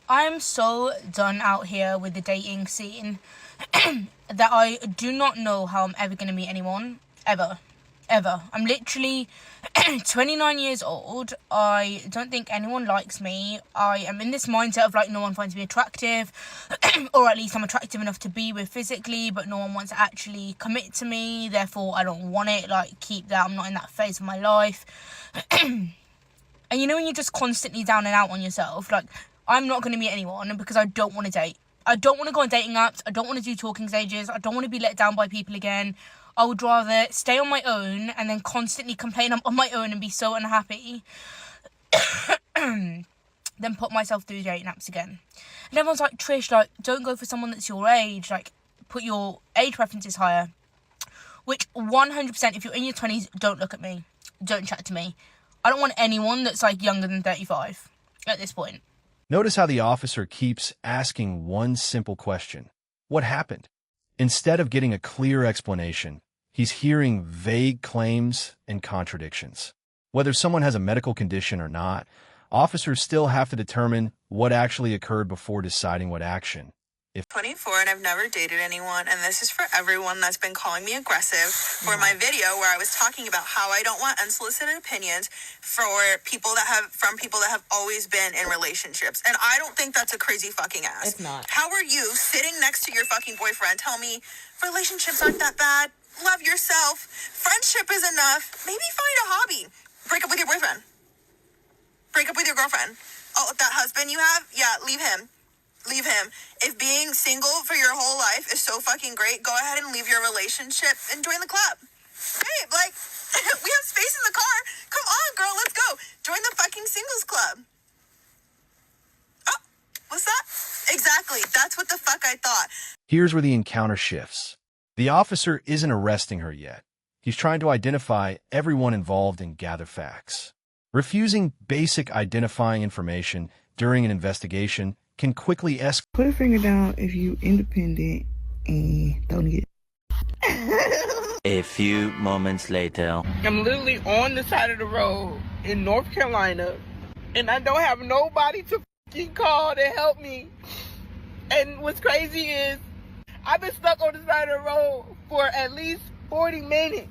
I'm so done out here with the dating scene that I do not know how I'm ever going to meet anyone. Ever. Ever. I'm literally 29 years old. I don't think anyone likes me. I am in this mindset of like no one finds me attractive, or at least I'm attractive enough to be with physically, but no one wants to actually commit to me. Therefore, I don't want it. Like, keep that. I'm not in that phase of my life. And you know when you're just constantly down and out on yourself? Like, I'm not going to meet anyone because I don't want to date. I don't want to go on dating apps. I don't want to do talking stages. I don't want to be let down by people again. I would rather stay on my own and then constantly complain I'm on my own and be so unhappy than put myself through dating apps again. And everyone's like, Trish, like, don't go for someone that's your age. Like, put your age preferences higher. Which, 100%, if you're in your 20s, don't look at me. Don't chat to me. I don't want anyone that's, like, younger than 35 at this point. Notice how the officer keeps asking one simple question. What happened? Instead of getting a clear explanation, he's hearing vague claims and contradictions. Whether someone has a medical condition or not, officers still have to determine what actually occurred before deciding what action. 24 and I've never dated anyone, and this is for everyone that's been calling me aggressive for my video where I was talking about how I don't want unsolicited opinions from people that have always been in relationships. And I don't think that's a crazy fucking ass. It's not. How are you sitting next to your fucking boyfriend tell me relationships aren't that bad? Love yourself. Friendship is enough. Maybe find a hobby. Break up with your boyfriend. Break up with your girlfriend. Oh, that husband you have? Yeah, leave him. Leave him. If being single for your whole life is so fucking great, go ahead and leave your relationship and join the club. Hey, like, we have space in the car. Come on, girl, let's go. Join the fucking singles club. Oh, what's that? Exactly. That's what the fuck I thought. Here's where the encounter shifts. The officer isn't arresting her yet. He's trying to identify everyone involved and gather facts. Refusing basic identifying information during an investigation can quickly escalate. Put a finger down if you independent and don't get. A few moments later. I'm literally on the side of the road in North Carolina, and I don't have nobody to fucking call to help me. And what's crazy is I've been stuck on the side of the road for at least 40 minutes,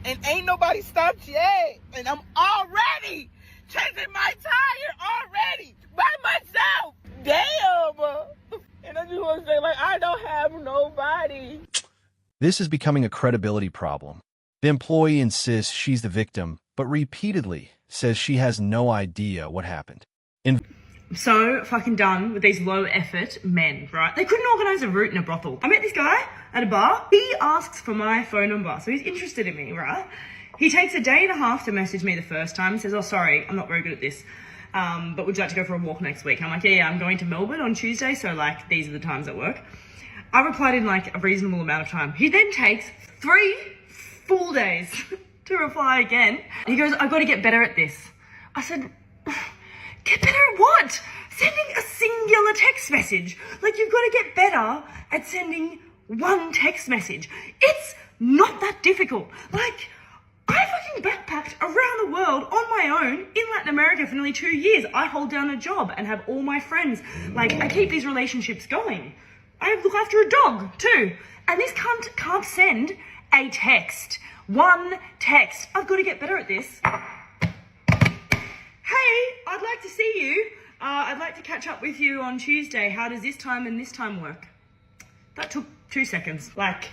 and ain't nobody stopped yet. And I'm already changing my tire already by myself. Damn! And I just want to say, like, I don't have nobody. This is becoming a credibility problem. The employee insists she's the victim, but repeatedly says she has no idea what happened. So fucking done with these low effort men, right? They couldn't organise a route in a brothel. I met this guy at a bar. He asks for my phone number, so he's interested in me, right? He takes a day and a half to message me the first time. Says, oh, sorry, I'm not very good at this. But would you like to go for a walk next week? And I'm like, yeah, I'm going to Melbourne on Tuesday, so like these are the times at work. I replied in like a reasonable amount of time. He then takes 3 full days to reply again. He goes, I've got to get better at this. I said, get better at what? Sending a singular text message. Like, you've got to get better at sending one text message. It's not that difficult. Like, I fucking backpacked around the world on my own in Latin America for nearly 2 years. I hold down a job and have all my friends. Like, I keep these relationships going. I look after a dog too. And this cunt can't send a text. One text. I've got to get better at this. Hey, I'd like to see you. I'd like to catch up with you on Tuesday. How does this time and this time work? That took 2 seconds. Like...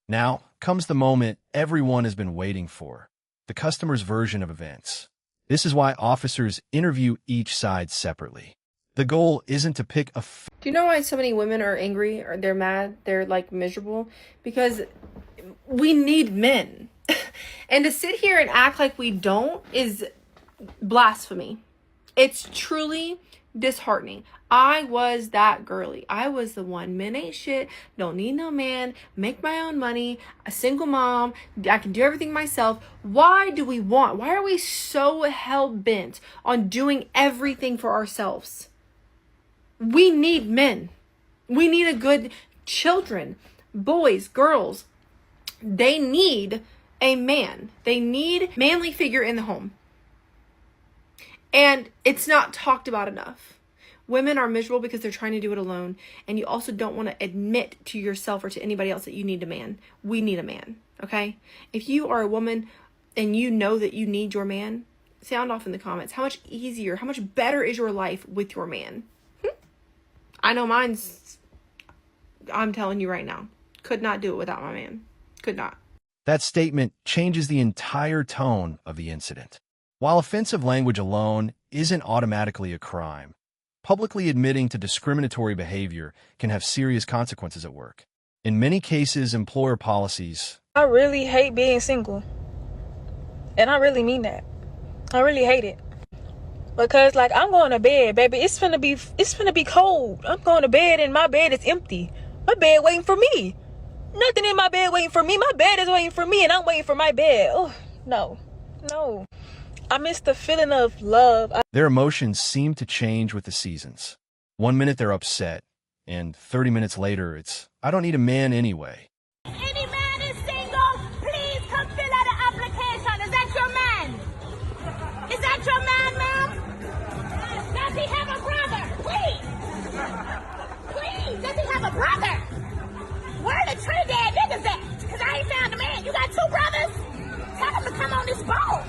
Now comes the moment everyone has been waiting for, the customer's version of events. This is why officers interview each side separately. The goal isn't to pick a... Do you know why so many women are angry or they're mad? They're like miserable? Because we need men. And to sit here and act like we don't is blasphemy. It's truly disheartening. I was that girly. I was the one. Men ain't shit. Don't need no man. Make my own money. A single mom. I can do everything myself. Why are we so hell-bent on doing everything for ourselves? We need men. We need a good children, boys, girls. They need a man. They need manly figure in the home. And it's not talked about enough. Women are miserable because they're trying to do it alone. And you also don't want to admit to yourself or to anybody else that you need a man. We need a man, okay? If you are a woman and you know that you need your man, sound off in the comments. How much easier, how much better is your life with your man? I know mine's, I'm telling you right now, could not do it without my man. Could not. That statement changes the entire tone of the incident. While offensive language alone isn't automatically a crime, publicly admitting to discriminatory behavior can have serious consequences at work. In many cases, employer policies... I really hate being single. And I really mean that. I really hate it. Because, like, I'm going to bed, baby. It's finna be cold. I'm going to bed and my bed is empty. My bed waiting for me. Nothing in my bed waiting for me. My bed is waiting for me and I'm waiting for my bed. Oh, no. I miss the feeling of love. Their emotions seem to change with the seasons. 1 minute they're upset, and 30 minutes later it's, I don't need a man anyway. Any man is single, please come fill out an application. Is that your man? Is that your man, ma'am? Does he have a brother? Please, does he have a brother? Where are the Trinidad niggas at? Because I ain't found a man. You got 2 brothers? Tell them to come on this boat.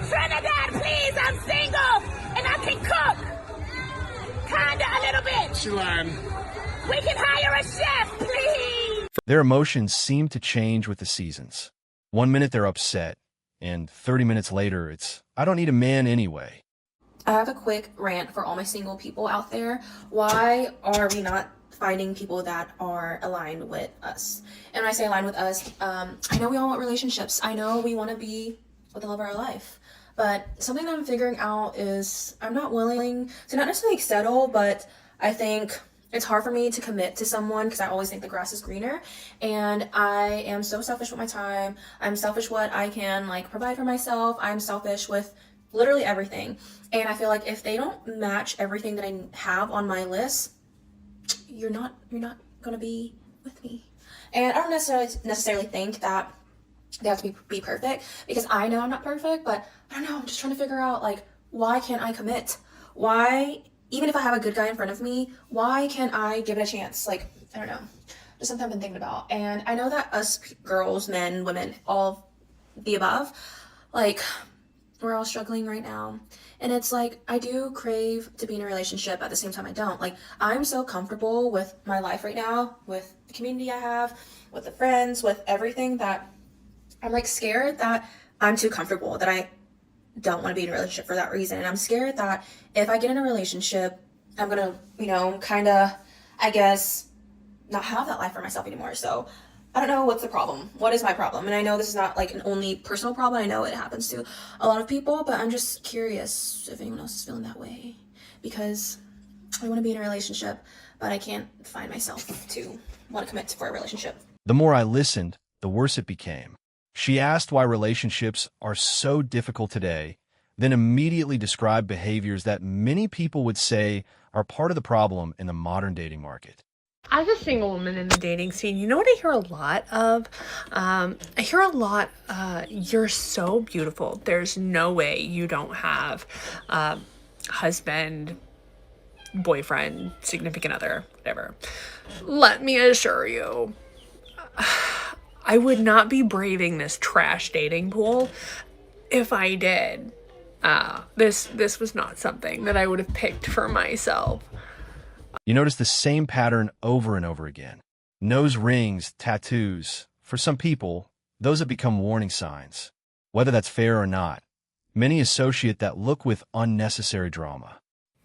Trinidad, please, I'm single, and I can cook. Kinda a little bit. She lying. We can hire a chef, please. Their emotions seem to change with the seasons. 1 minute they're upset, and 30 minutes later it's, I don't need a man anyway. I have a quick rant for all my single people out there. Why are we not finding people that are aligned with us? And when I say aligned with us, I know we all want relationships. I know we want to be with the love of our life. But something that I'm figuring out is I'm not willing to not necessarily settle, but I think it's hard for me to commit to someone because I always think the grass is greener. And I am so selfish with my time. I'm selfish what I can provide for myself. I'm selfish with literally everything. And I feel like if they don't match everything that I have on my list, you're not going to be with me. And I don't necessarily think that they have to be perfect, because I know I'm not perfect, but I don't know, I'm just trying to figure out why can't I commit? Why, even if I have a good guy in front of me, why can't I give it a chance? I don't know, just something I've been thinking about. And I know that us girls, men, women, all the above, we're all struggling right now. And it's I do crave to be in a relationship, at the same time I don't. I'm so comfortable with my life right now, with the community I have, with the friends, with everything, that I'm scared that I'm too comfortable, that I don't want to be in a relationship for that reason. And I'm scared that if I get in a relationship, I'm gonna, kind of, I guess, not have that life for myself anymore. So I don't know what's the problem. What is my problem? And I know this is not an only personal problem. I know it happens to a lot of people, but I'm just curious if anyone else is feeling that way, because I want to be in a relationship, but I can't find myself to want to commit for a relationship. The more I listened, the worse it became. She asked why relationships are so difficult today, then immediately described behaviors that many people would say are part of the problem in the modern dating market. As a single woman in the dating scene, you know what I hear a lot of? I hear a lot, you're so beautiful. There's no way you don't have husband, boyfriend, significant other, whatever. Let me assure you, I would not be braving this trash dating pool if I did. This was not something that I would have picked for myself. You notice the same pattern over and over again. Nose rings, tattoos. For some people, those have become warning signs. Whether that's fair or not, many associate that look with unnecessary drama.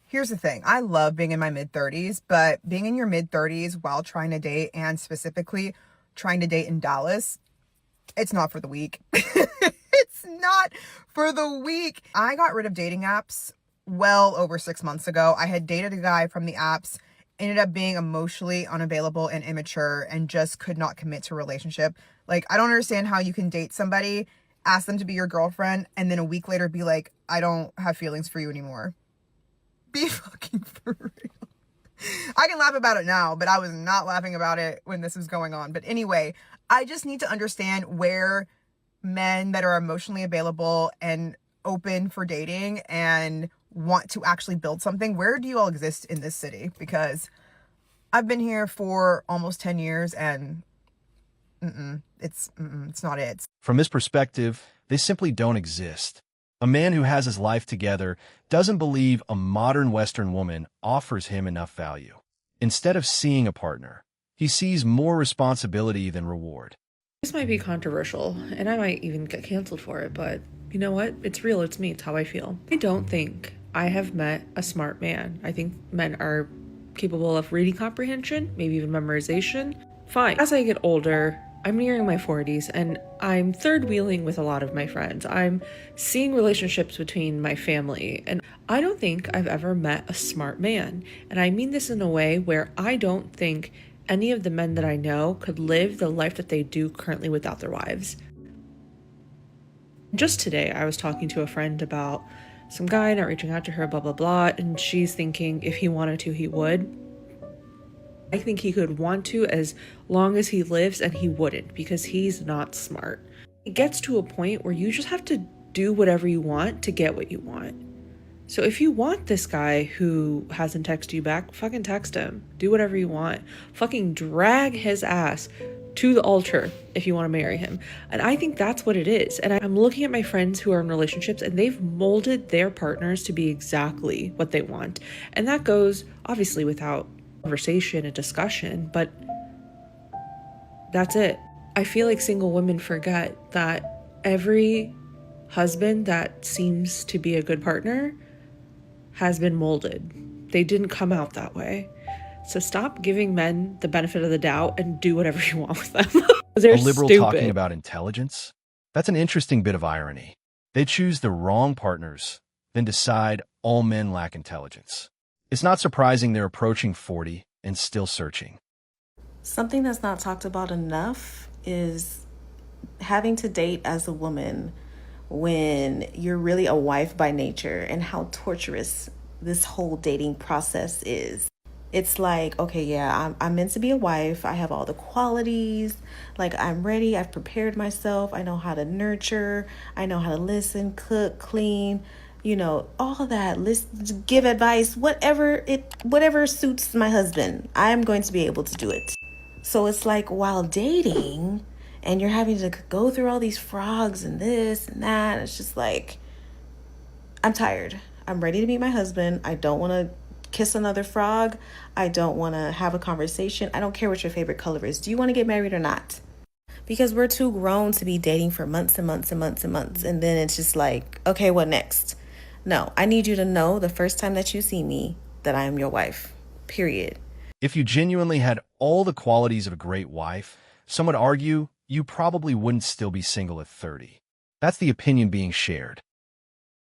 Here's the thing. I love being in my mid-30s, but being in your mid-30s while trying to date, and specifically trying to date in Dallas, it's not for the weak. It's not for the weak. I got rid of dating apps well over 6 months ago. I had dated a guy from the apps, ended up being emotionally unavailable and immature, and just could not commit to a relationship. I don't understand how you can date somebody, ask them to be your girlfriend, and then a week later be like, I don't have feelings for you anymore. Be fucking for real. I can laugh about it now, but I was not laughing about it when this was going on. But anyway, I just need to understand where men that are emotionally available and open for dating and want to actually build something, where do you all exist in this city? Because I've been here for almost 10 years and it's not it. From his perspective, they simply don't exist. A man who has his life together doesn't believe a modern Western woman offers him enough value. Instead of seeing a partner, he sees more responsibility than reward. This might be controversial, and I might even get canceled for it, but you know what? It's real, it's me, it's how I feel. I don't think I have met a smart man. I think men are capable of reading comprehension, maybe even memorization. Fine. As I get older, I'm nearing my 40s, and I'm third wheeling with a lot of my friends. I'm seeing relationships between my family, and I don't think I've ever met a smart man. And I mean this in a way where I don't think any of the men that I know could live the life that they do currently without their wives. Just today, I was talking to a friend about some guy not reaching out to her, blah, blah, blah, and she's thinking if he wanted to, he would. I think he could want to as long as he lives, and he wouldn't because he's not smart. It gets to a point where you just have to do whatever you want to get what you want. So if you want this guy who hasn't texted you back, fucking text him. Do whatever you want. Fucking drag his ass to the altar if you want to marry him. And I think that's what it is. And I'm looking at my friends who are in relationships, and they've molded their partners to be exactly what they want. And that goes obviously without conversation and discussion, but that's it. I feel like single women forget that every husband that seems to be a good partner has been molded. They didn't come out that way. So stop giving men the benefit of the doubt and do whatever you want with them. They're A liberal stupid. talking about intelligence? That's an interesting bit of irony. They choose the wrong partners, then decide all men lack intelligence. It's not surprising they're approaching 40 and still searching. Something that's not talked about enough is having to date as a woman when you're really a wife by nature, and how torturous this whole dating process is. It's like, okay, yeah, I'm meant to be a wife. I have all the qualities. Like, I'm ready. I've prepared myself. I know how to nurture. I know how to listen, cook, clean, all of that. Listen, give advice, whatever suits my husband. I'm going to be able to do it. So it's like, while dating, and you're having to go through all these frogs and this and that, it's just like, I'm tired. I'm ready to meet my husband. I don't want to kiss another frog. I don't want to have a conversation. I don't care what your favorite color is. Do you want to get married or not? Because we're too grown to be dating for months and months and months and months. And then it's just like, okay, what next? No, I need you to know the first time that you see me that I am your wife, period. If you genuinely had all the qualities of a great wife, some would argue you probably wouldn't still be single at 30. That's the opinion being shared.